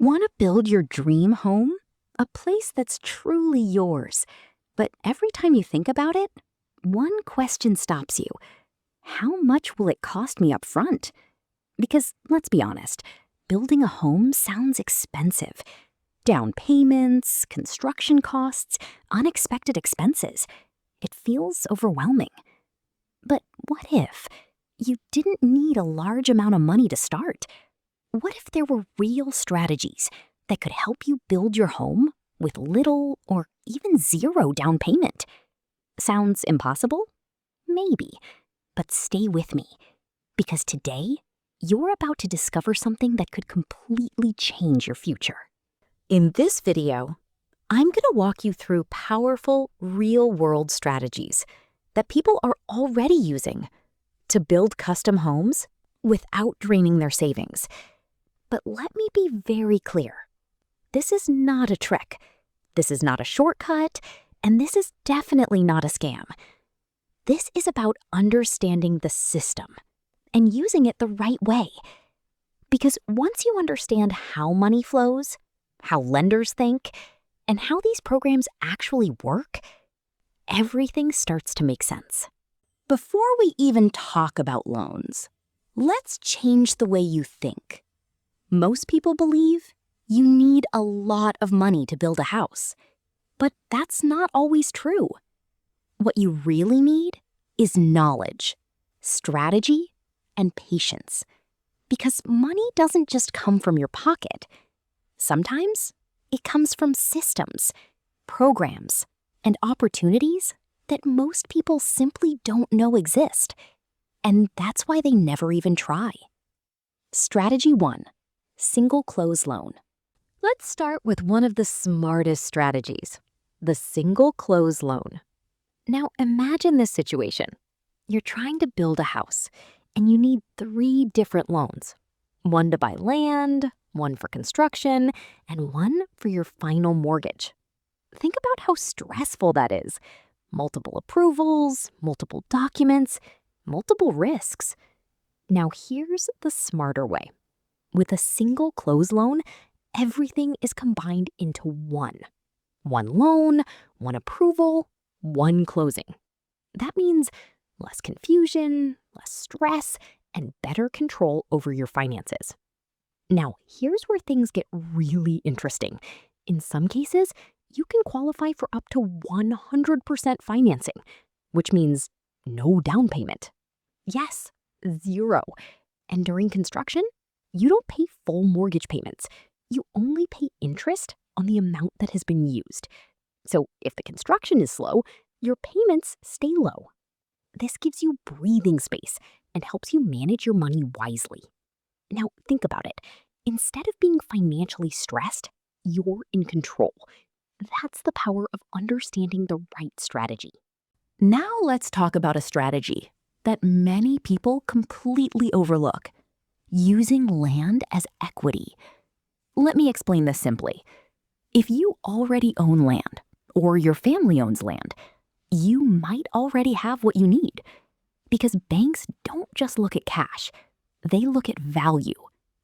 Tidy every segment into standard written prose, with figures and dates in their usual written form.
Want to build your dream home? A place that's truly yours. But every time you think about it, one question stops you. How much will it cost me up front? Because let's be honest, building a home sounds expensive. Down payments, construction costs, unexpected expenses. It feels overwhelming. But what if you didn't need a large amount of money to start? What if there were real strategies that could help you build your home with little or even zero down payment? Sounds impossible? Maybe. But stay with me, because today, you're about to discover something that could completely change your future. In this video, I'm going to walk you through powerful, real-world strategies that people are already using to build custom homes without draining their savings. But let me be very clear. This is not a trick. This is not a shortcut, and this is definitely not a scam. This is about understanding the system and using it the right way. Because once you understand how money flows, how lenders think, and how these programs actually work, everything starts to make sense. Before we even talk about loans, let's change the way you think. Most people believe you need a lot of money to build a house, but that's not always true. What you really need is knowledge, strategy, and patience. Because money doesn't just come from your pocket. Sometimes it comes from systems, programs, and opportunities that most people simply don't know exist. And that's why they never even try. Strategy 1, single close loan. Let's start with one of the smartest strategies, the single close loan. Now imagine this situation. You're trying to build a house and you need 3 different loans. One to buy land, one for construction, and one for your final mortgage. Think about how stressful that is. Multiple approvals, multiple documents, multiple risks. Now here's the smarter way. With a single close loan, everything is combined into one. One loan, one approval, one closing. That means less confusion, less stress, and better control over your finances. Now, here's where things get really interesting. In some cases, you can qualify for up to 100% financing, which means no down payment. Yes, 0. And during construction, you don't pay full mortgage payments. You only pay interest on the amount that has been used. So if the construction is slow, your payments stay low. This gives you breathing space and helps you manage your money wisely. Now think about it. Instead of being financially stressed, you're in control. That's the power of understanding the right strategy. Now let's talk about a strategy that many people completely overlook: using land as equity. Let me explain this simply. If you already own land, or your family owns land, you might already have what you need. Because banks don't just look at cash, they look at value,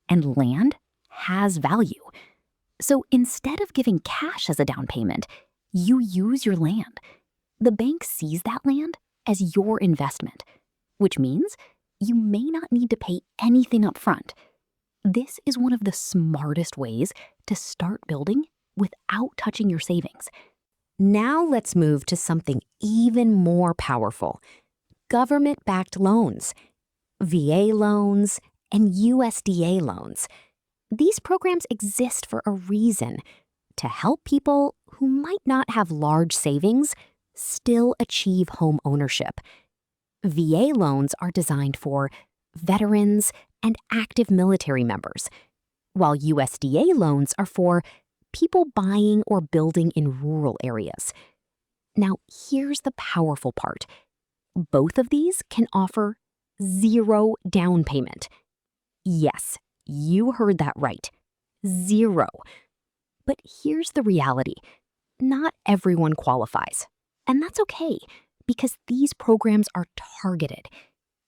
and land has value. So instead of giving cash as a down payment, you use your land. The bank sees that land as your investment, which means you may not need to pay anything up front. This is one of the smartest ways to start building without touching your savings. Now let's move to something even more powerful: government-backed loans, VA loans, and USDA loans. These programs exist for a reason: to help people who might not have large savings still achieve home ownership. VA loans are designed for veterans and active military members, while USDA loans are for people buying or building in rural areas. Now, here's the powerful part. Both of these can offer 0 down payment. Yes, you heard that right. 0. But here's the reality. Not everyone qualifies. And that's okay, because these programs are targeted.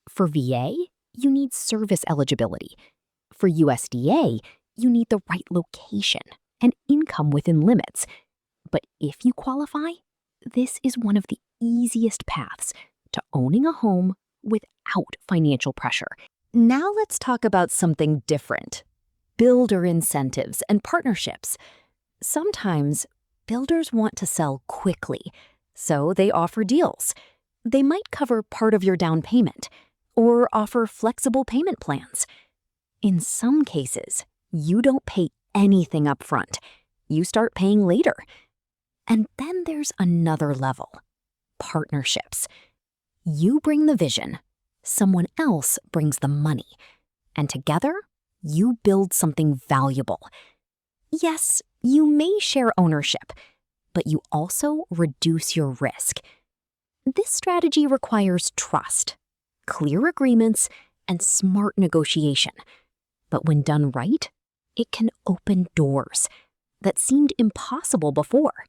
For VA, you need service eligibility. For USDA, you need the right location and income within limits. But if you qualify, this is one of the easiest paths to owning a home without financial pressure. Now let's talk about something different: builder incentives and partnerships. Sometimes builders want to sell quickly, so they offer deals. They might cover part of your down payment or offer flexible payment plans. In some cases, you don't pay anything upfront. You start paying later. And then there's another level: partnerships. You bring the vision, someone else brings the money, and together, you build something valuable. Yes, you may share ownership, but you also reduce your risk. This strategy requires trust, clear agreements, and smart negotiation. But when done right, it can open doors that seemed impossible before.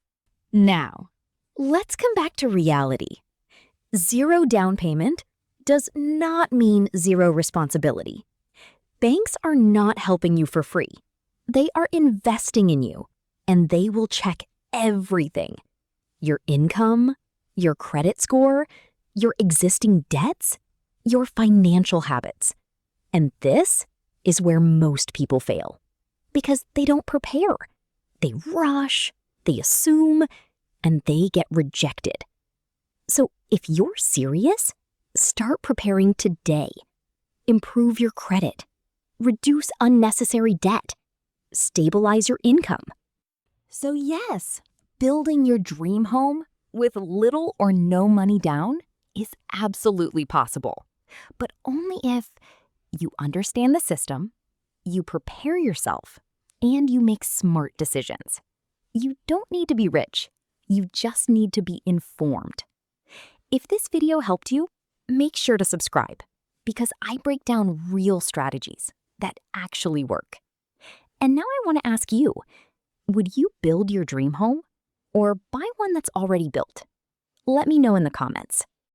Now, let's come back to reality. Zero down payment does not mean zero responsibility. Banks are not helping you for free. They are investing in you, and they will check everything: your income, your credit score, your existing debts, your financial habits. And this is where most people fail, because they don't prepare. They rush, they assume, and they get rejected. So if you're serious, start preparing today. Improve your credit, reduce unnecessary debt, stabilize your income. So yes, building your dream home with little or no money down is absolutely possible, but only if you understand the system, you prepare yourself, and you make smart decisions. You don't need to be rich. You just need to be informed. If this video helped you, make sure to subscribe, because I break down real strategies that actually work. And now I want to ask you, would you build your dream home or buy one that's already built? Let me know in the comments.